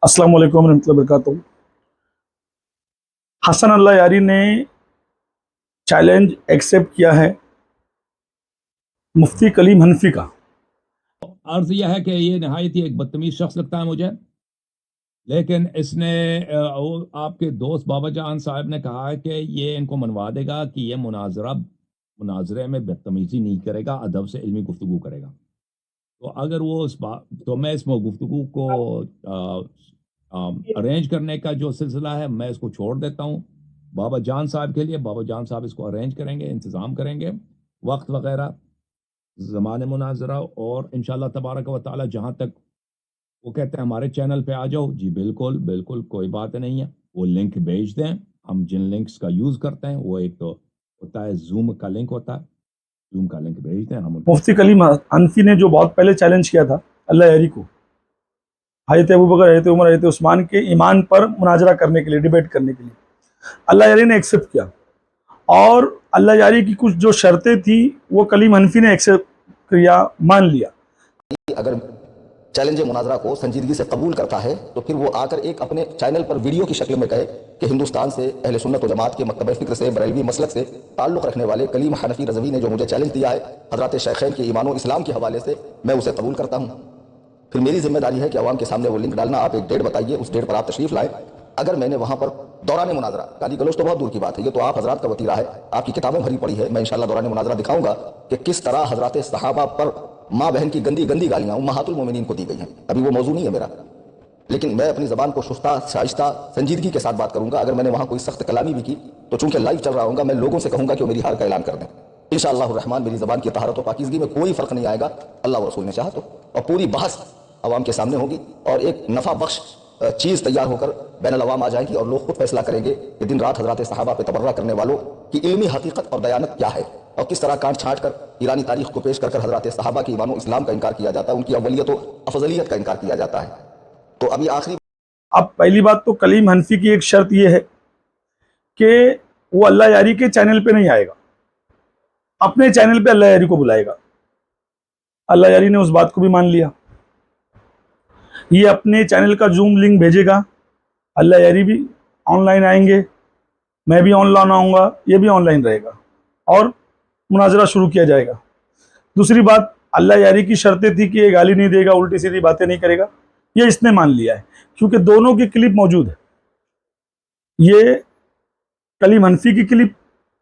अस्सलाम वालेकुम रहमतुल्लाहि वबरकातुहू। हसन अल्लाह यारी ने चैलेंज एक्सेप्ट किया है मुफ्ती कलीम हनफी का। अर्ज यह है कि ये नहायत ही एक बदतमीज शख्स लगता है मुझे, लेकिन इसने वो आपके दोस्त बाबा जान साहब ने कहा है कि ये इनको मनवा देगा कि ये मुनाजरे में बदतमीजी नहीं करेगा, अदब से इल्मी गुफ्तगू करेगा। तो अगर वो तो मैं इस गुफ्तगू को अरेंज करने का जो सिलसिला है मैं इसको छोड़ देता हूँ बाबा जान साहब के लिए। बाबा जान साहब इसको अरेंज करेंगे, इंतज़ाम करेंगे, वक्त वगैरह, ज़माने मुनाजरा, और इंशाअल्लाह तबारक व तआला जहाँ तक वो कहते हैं हमारे चैनल पे आ जाओ, जी बिल्कुल बिल्कुल कोई बात नहीं है। वो लिंक भेज दें, हम जिन लिंक्स का यूज़ करते हैं वो एक तो होता है जूम का लिंक होता है, जूम का लिंक भेज दें हम। मुफ्ती कलीम हनफी ने जो बहुत पहले चैलेंज किया था अल्लाह यारी को, हज़रत अबू बकर, हज़रत उमर, हज़रत उस्मान के ईमान पर मुनाजरा करने के लिए, डिबेट करने के लिए, अल्लाह यारी ने एक्सेप्ट किया। और अल्लाह यारी की कुछ जो शर्तें थी वो कलीम हनफी ने एक्सेप्ट किया, मान लिया। अगर चैलेंज मुनाजरा को संजीदगी से कबूल करता है तो फिर वो आकर एक अपने चैनल पर वीडियो की शक्ल में कहे कि हिंदुस्तान से अहले सुन्नत व जमात के मकतब फ़िक्र से, बरेलवी मसलक से ताल्लुक़ रखने वाले कलीम हनफी रज़वी ने जो मुझे चैलेंज दिया है हज़रत शैख़ैन के ईमान व इस्लाम के हवाले से, मैं उसे कबूल करता हूँ। फिर मेरी जिम्मेदारी है कि अवाम के सामने वो लिंक डालना। आप एक डेट बताइए, उस डेट पर आप तशरीफ़ लाएँ। अगर मैंने वहाँ पर दौरान मुनाजरा, गाली गलौज तो बहुत दूर की बात है, ये तो आप हज़रात का वतीरा है, आपकी किताबें भरी पड़ी है। मैं इंशाअल्लाह दौरान मुनाजरा दिखाऊंगा कि किस तरह हज़रत सहाबा पर माँ बहन की गंदी गंदी गालियाँ उम्महातुल मोमिनीन को दी गई हैं। अभी वो मौजू नहीं है मेरा, लेकिन मैं अपनी ज़बान को शुस्ता शाइस्ता संजीदगी के साथ बात करूंगा। अगर मैंने वहाँ कोई सख्त कलामी भी की तो चूंकि लाइव चल रहा होगा, मैं लोगों से कहूँगा कि वो मेरी हार का ऐलान कर दें। इंशाअल्लाह रहमान मेरी ज़बान की तहारत व पाकीज़गी में कोई फ़र्क नहीं आएगा, अल्लाह व रसूल ने चाहा तो। और पूरी बहस अवाम के सामने होगी और एक नफ़ा बख्श चीज़ तैयार होकर बैनुल अवाम आ जाएगी और लोग खुद फैसला करेंगे कि दिन रात हज़रात सहाबा पे तबर्रा करने वालों की इल्मी हकीकत और दयानत क्या है, और किस तरह काट छाँट कर ईरानी तारीख को पेश कर हज़रात सहाबा की ईमान व इस्लाम का इनकार किया जाता है, उनकी अव्वलियत व अफजलियत का इनकार किया जाता है। तो अभी आखिरी, अब पहली बात तो कलीम हनफी की एक शर्त ये है कि वो अल्लाह यारी के चैनल पे नहीं आएगा, अपने चैनल पे अल्लाह यारी को बुलाएगा। अल्लाह यारी ने उस बात को भी मान लिया। ये अपने चैनल का जूम लिंक भेजेगा, अल्लाह यारी भी ऑनलाइन आएंगे, मैं भी ऑनलाइन आऊँगा, ये भी ऑनलाइन रहेगा और मुनाजरा शुरू किया जाएगा। दूसरी बात, अल्लाह यारी की शर्तें थी कि ये गाली नहीं देगा, उल्टी सीधी बातें नहीं करेगा, ये इसने मान लिया है क्योंकि दोनों की क्लिप मौजूद है। ये कलीम हनफी की क्लिप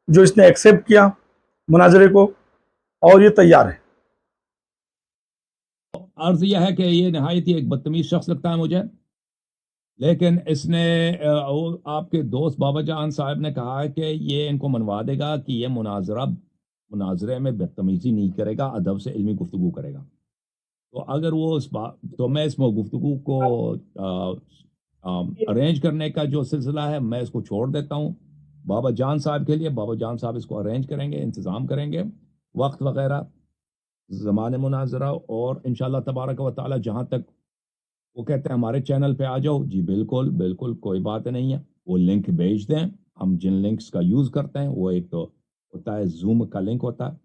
जो इसने एक्सेप्ट किया मुनाजरे को, और ये तैयार है। अर्ज यह है कि ये नहायत ही एक बदतमीज शख्स लगता है मुझे, लेकिन इसने वो आपके दोस्त बाबा जान साहब ने कहा है कि ये इनको मनवा देगा कि ये मुनाजरे में बदतमीजी नहीं करेगा, अदब से इल्मी गुफ्तगू करेगा। तो अगर वो तो मैं इस गुफ्तगू को अरेंज करने का जो सिलसिला है मैं इसको छोड़ देता हूँ बाबा जान साहब के लिए। बाबा जान साहब इसको अरेंज करेंगे, इंतज़ाम करेंगे, वक्त वगैरह, ज़माने मुनाजरा, और इंशाअल्लाह तबारक व तआला जहाँ तक वो कहते हैं हमारे चैनल पे आ जाओ, जी बिल्कुल बिल्कुल कोई बात नहीं है। वो लिंक भेज दें, हम जिन लिंक्स का यूज़ करते हैं वो एक तो होता है जूम का लिंक होता है,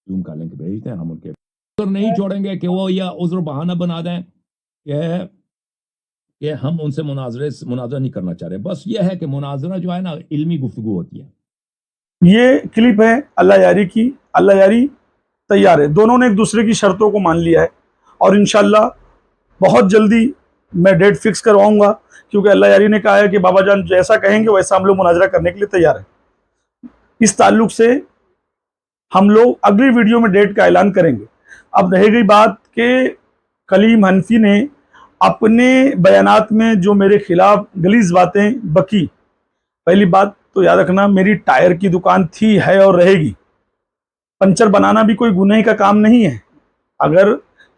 जूम का लिंक भेज दें, हम उनके तो नहीं छोड़ेंगे कि वो या उज़्र बहाना बना दें कि हम उनसे मुनाजरा नहीं करना चाह रहे। बस ये है कि मुनाजरा जो है ना इल्मी गुफ्तगू होती है। ये क्लिप है अल्लाह यारी की, अल्लाह यारी तैयार है, दोनों ने एक दूसरे की शर्तों को मान लिया है और इंशाअल्लाह बहुत जल्दी मैं डेट फिक्स करवाऊंगा, क्योंकि अल्लाह यारी ने कहा है कि बाबा जान जैसा कहेंगे वैसा हम लोग मुनाजरा करने के लिए तैयार हैं। इस ताल्लुक से हम लोग अगली वीडियो में डेट का ऐलान करेंगे। अब रह गई बात कि कलीम हनफी ने अपने बयानात में जो मेरे खिलाफ गलीज बातें बकी, पहली बात तो याद रखना, मेरी टायर की दुकान थी, है और रहेगी। पंचर बनाना भी कोई गुनाह का काम नहीं है। अगर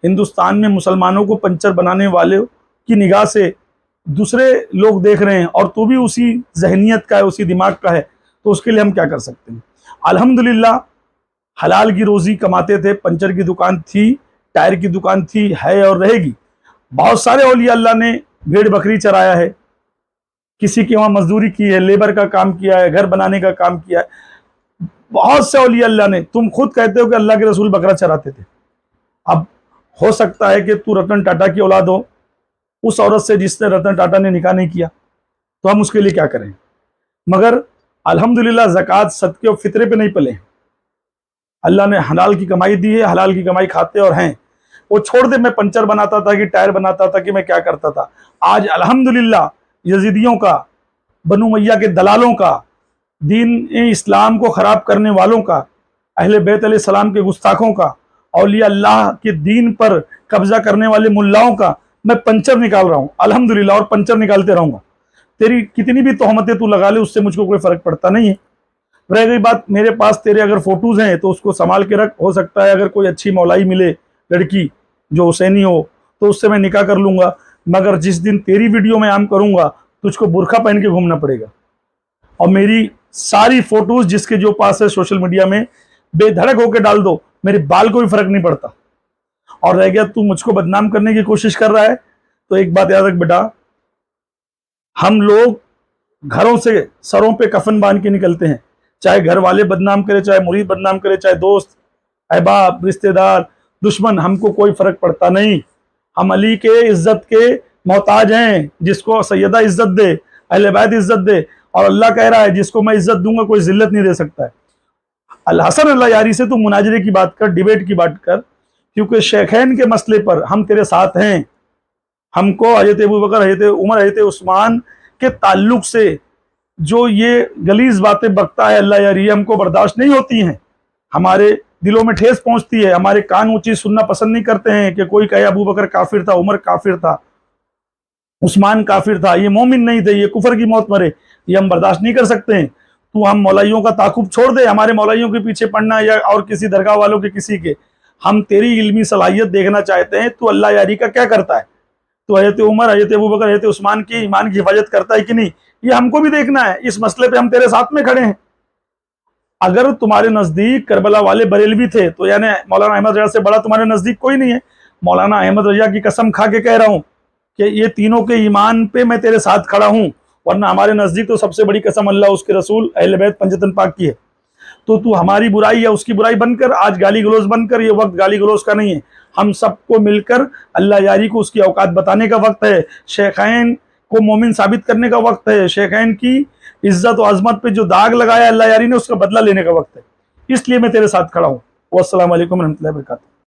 हिंदुस्तान में मुसलमानों को पंचर बनाने वाले की निगाह से दूसरे लोग देख रहे हैं और तो भी उसी जहनीत का है, उसी दिमाग का है, तो उसके लिए हम क्या कर सकते हैं। अल्हम्दुलिल्लाह हलाल की रोज़ी कमाते थे, पंचर की दुकान थी, टायर की दुकान थी, है और रहेगी। बहुत सारे औलिया अल्लाह ने भेड़ बकरी चराया है, किसी के वहाँ मजदूरी की है, लेबर का काम किया है, घर बनाने का काम किया है, बहुत से औलिया अल्लाह ने। तुम खुद कहते हो कि अल्लाह के रसूल बकरा चराते थे। अब हो सकता है कि तू रतन टाटा की औलाद हो, उस औरत से जिसने रतन टाटा ने निकाह नहीं किया, तो हम उसके लिए क्या करें? मगर अल्हम्दुलिल्लाह ज़कात सदके और फितरे पे नहीं पले हैं। अल्लाह ने हलाल की कमाई दी है, हलाल की कमाई खाते और हैं। वो छोड़ दे, मैं पंचर बनाता था कि टायर बनाता था कि मैं क्या करता था। आज अल्हम्दुलिल्लाह यजीदियों का, बनु मैया के दलालों का, दीन इस्लाम को खराब करने वालों का, अहले बैत अलैहिस्सलाम के गुस्ताखों का, औलिया अल्लाह के दीन पर कब्जा करने वाले मुल्लाओं का मैं पंचर निकाल रहा हूँ अल्हम्दुलिल्लाह, और पंचर निकालते रहूंगा। तेरी कितनी भी तोहमतें तू लगा ले, उससे मुझको कोई फर्क पड़ता नहीं है। रह गई बात, मेरे पास तेरे अगर फोटोज हैं तो उसको संभाल के रख, हो सकता है अगर कोई अच्छी मौलाई मिले लड़की जो हुसैनी हो तो उससे मैं निकाह कर लूंगा। मगर जिस दिन तेरी वीडियो में आम करूंगा, तुझको बुरखा पहन के घूमना पड़ेगा। और मेरी सारी फोटोज जिसके जो पास है सोशल मीडिया में बेधड़क होकर डाल दो, मेरे बाल को भी फर्क नहीं पड़ता। और रह गया तू मुझको बदनाम करने की कोशिश कर रहा है, तो एक बात याद रख बेटा, हम लोग घरों से सरों पे कफन बांध के निकलते हैं, चाहे घर वाले बदनाम करे, चाहे मुरीद बदनाम करे, चाहे दोस्त, अहबाब, रिश्तेदार, दुश्मन, हमको कोई फर्क पड़ता नहीं। हम अली के इज्जत के मोहताज हैं, जिसको सैयदा इज्जत दे, अहले बैत इज्जत दे, और अल्लाह कह रहा है जिसको मैं इज्जत दूंगा कोई जिल्लत नहीं दे सकता है। अल हसन अल्लाह यारी से तू मुनाजरे की बात कर, डिबेट की बात कर, क्योंकि शेखैन के मसले पर हम तेरे साथ हैं। हमको हजरत अबू बकर, हजरत उमर, हजरत उस्मान के ताल्लुक से जो ये गलीज बातें बकता है अल्लाह यारी, हमको बर्दाश्त नहीं होती हैं, हमारे दिलों में ठेस पहुंचती है, हमारे कान वो चीज सुनना पसंद नहीं करते हैं कि कोई कहे अबू बकर काफिर था, उमर काफिर था, उस्मान काफिर था, ये मोमिन नहीं थे, ये कुफर की मौत मरे, ये हम बर्दाश्त नहीं कर सकते हैं। तू हम मौलाइयों का ताकुब छोड़ दे, हमारे मौलाइयों के पीछे पड़ना या और किसी दरगाह वालों के किसी के, हम तेरी इल्मी सलाहियत देखना चाहते हैं। तू अल्लाह यारी का क्या करता है, तो हजरत उमर, हजरत अबू बकर, हजरत उस्मान की ईमान की हिफाजत करता है कि नहीं, ये हमको भी देखना है। इस मसले पे हम तेरे साथ में खड़े हैं। अगर तुम्हारे नजदीक करबला वाले बरेलवी थे तो यानी मौलाना अहमद रजा से बड़ा तुम्हारे नजदीक कोई नहीं है। मौलाना अहमद रजा की कसम खा के कह रहा हूं कि ये तीनों के ईमान पे मैं तेरे साथ खड़ा हूं, वरना हमारे नजदीक तो सबसे बड़ी कसम अल्लाह, उसके रसूल, अहले बैत, पंजतन पाक की है। तो तू हमारी बुराई या उसकी बुराई बनकर आज गाली गलौज बनकर, ये वक्त गाली गलौज का नहीं है, हम सबको मिलकर अल्लाह यारी को उसकी औकात बताने का वक्त है। शेखैन को मोमिन साबित करने का वक्त है। शेखैन की इज्जत और अजमत पे जो दाग लगाया अल्लाह यारी ने, उसका बदला लेने का वक्त है। इसलिए मैं तेरे साथ खड़ा हूँ। वस्सलामु अलैकुम रहमतुल्लाहि व बरकातहू।